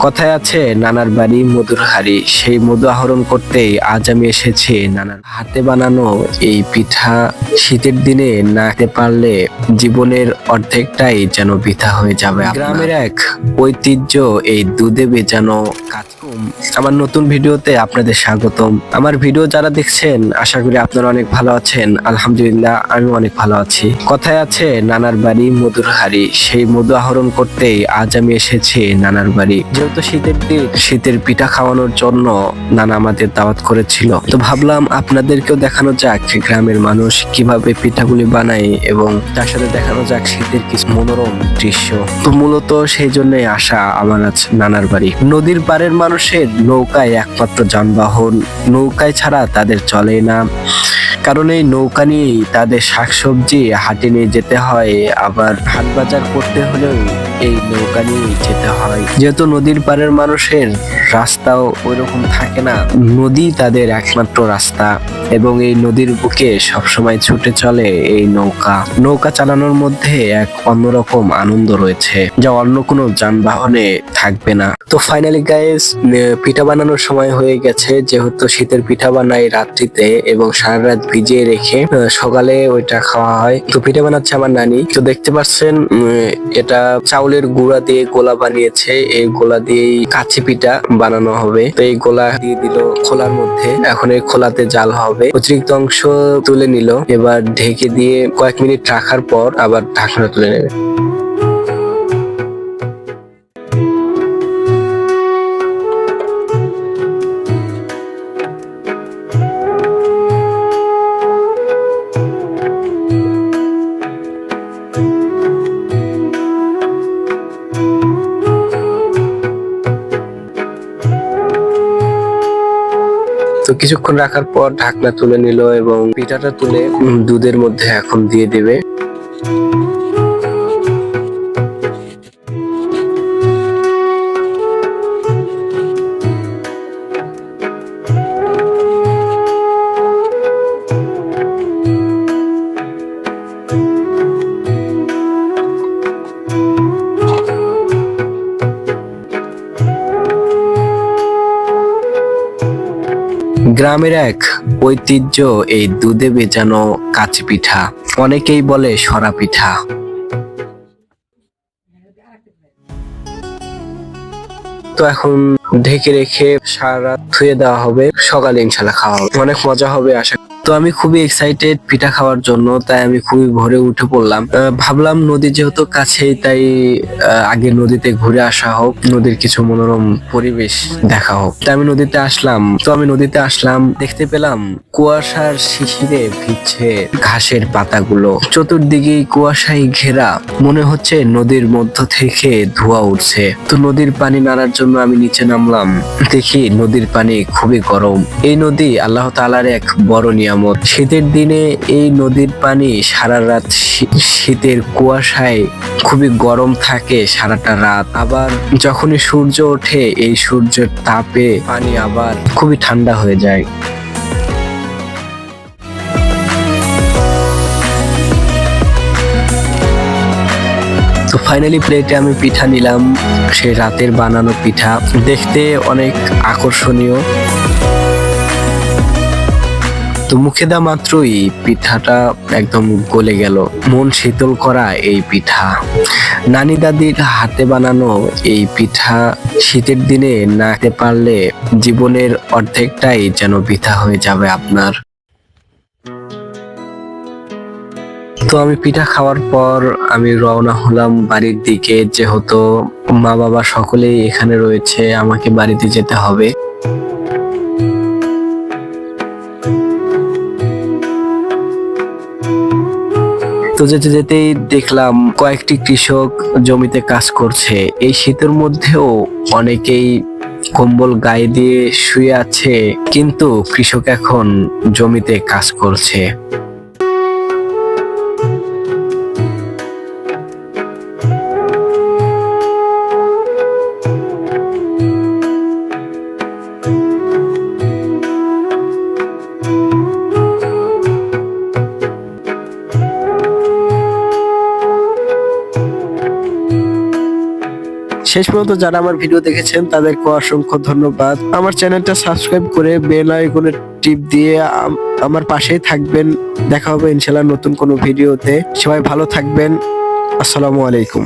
কথায় আছে নানার বাড়ি মধুর হাড়ি, সেই মধু আহরণ করতেই আজ আমি এসেছি নানার হাতে বানানো এই পিঠা। শীতের দিনে না খেতে পারলে জীবনের অর্ধেকটাই যেন বৃথা হয়ে যাবে। গ্রামের এক ঐতিহ্য এই দুধে ভেজানো কাজকুম। আমার নতুন ভিডিওতে আপনাদের স্বাগতম। আমার ভিডিও যারা দেখছেন আশা করি আপনারা অনেক ভালো আছেন। আলহামদুলিল্লাহ আমি অনেক ভালো আছি। কথায় আছে নানার বাড়ি মধুর হাড়ি, সেই মধু আহরণ করতেই আজ আমি এসেছি নানার বাড়ি। যেহেতু শীতের দিন, শীতের পিঠা খাওয়ানোর জন্য নানা আমাদের দাওয়াত করেছিল, তো ভাবলাম আপনাদেরকেও দেখানো যাক গ্রামের মানুষ কিভাবে পিঠাগুলি বানায় এবং তার সাথে দেখানো যাক শীতের কিছু মনোরম দৃশ্য। তো মূলত সেই জন্যই আসা আমার আজ নানার বাড়ি। নদীর পাড়ের মানুষের নৌকায় একমাত্র যানবাহন, নৌকায় ছাড়া তাদের চলে না। কারণ এই নৌকা নিয়েই তাদের শাকসবজি হাটে নিয়ে যেতে হয়, আবার হাট বাজার করতে হলেও এই নৌকা নিয়েই যেতে হয়। যেহেতু নদীর পাড়ের মানুষের রাস্তাও ওইরকম থাকে না, নদী তাদের একমাত্র রাস্তা এবং এই নদীর বুকে সবসময় ছুটে চলে এই নৌকা। নৌকা চালানোর মধ্যে এক অন্যরকম আনন্দ রয়েছে, যা অন্য কোনো যানবাহনে থাকবে না। তো ফাইনালি গাইস, পিঠা বানানোর সময় হয়ে গেছে। যেহেতু শীতের পিঠা বানাই রাত্রিতে এবং সারা রাত ভিজিয়ে রেখে সকালে ওইটা খাওয়া হয়। তো পিঠা বানাচ্ছে আমার নানি। তো দেখতে পাচ্ছেন এটা চাউলের গুঁড়া দিয়ে গোলা বানিয়েছে। এই গোলা দিয়েই কাচ্চি পিঠা বানানো হবে। তো এই গোলা দিয়ে দিল খোলার মধ্যে, এখন এই খোলাতে জাল হবে। অতিরিক্ত অংশ তুলে নিল, এবার ঢেকে দিয়ে কয়েক মিনিট রাখার পর আবার ঢাকনা তুলে নেবে। তো কিছুক্ষণ রাখার পর ঢাকনা তুলে নিল এবং পিঠাটা তুলে দুধের মধ্যে এখন দিয়ে দেবে। গ্রামের এক ঐতিহ্য এই দুধে ভেজানো কাচ্চি পিঠা, অনেকেই বলে সরা পিঠা। তো এখন ঢেকে রেখে সারা রাত ধুয়ে দেওয়া হবে, সকালে ইনশাল্লাহ খাওয়া হবে। অনেক মজা হবে আশা। তো আমি খুবই এক্সাইটেড পিঠা খাওয়ার জন্য, তাই আমি খুবই ভোরে উঠে পড়লাম। ভাবলাম নদী যেহেতু কাছেই, তাই আগে নদীতে ঘুরে আসা হোক, নদীর কিছু মনোরম পরিবেশ দেখা হোক। তাই আমি নদীতে আসলাম। তো আমি নদীতে আসলাম, দেখতে পেলাম কুয়াশার শিশিরে ভিজছে ঘাসের পাতাগুলো, চতুর্দিকে কুয়াশায় ঘেরা, মনে হচ্ছে নদীর মধ্য থেকে ধোঁয়া উঠছে। তো নদীর পানি নাড়ার জন্য আমি নিচে নামলাম, দেখি নদীর পানি খুবই গরম। এই নদী আল্লাহ তাআলার এক বড় নিয়ামত। শীতের দিনে এই নদীর পানি সারা রাত শীতের কুয়াশায় খুবই গরম থাকে সারাটা রাত, আবার যখনই সূর্য ওঠে এই সূর্যের তাপে পানি আবার খুবই ঠান্ডা হয়ে যায়। তো ফাইনালি প্লেটে আমি পিঠা নিলাম, সেই রাতের বানানো পিঠা, দেখতে অনেক আকর্ষণীয়। তো মুখে দেওয়া মাত্রই পিঠাটা একদম গলে গেল, মন শীতল করা এই পিঠা। নানি দাদির হাতে বানানো এই পিঠা শীতের দিনে না খেতে পারলে জীবনের অর্ধেকটাই যেন বৃথা হয়ে যাবে আপনার। তো আমি পিঠা খাওয়ার পর আমি রওনা হলাম বাড়ির দিকে। যেহেতু মা বাবা সকলেই এখানে রয়েছে, আমাকে বাড়িতে যেতে হবে। তো যেতে যেতেই দেখলাম কয়েকটি কৃষক জমিতে কাজ করছে। এই শীতের মধ্যেও অনেকেই কম্বল গায়ে দিয়ে শুয়ে আছে, কিন্তু কৃষক এখন জমিতে কাজ করছে। শেষ পর্যন্ত যারা আমার ভিডিও দেখেছেন তাদেরকে অসংখ্য ধন্যবাদ। আমার চ্যানেলটা সাবস্ক্রাইব করে বেল আইকনের টিপ দিয়ে আমার পাশেই থাকবেন। দেখা হবে ইনশাআল্লাহ নতুন কোনো ভিডিওতে। সবাই ভালো থাকবেন। আসসালামু আলাইকুম।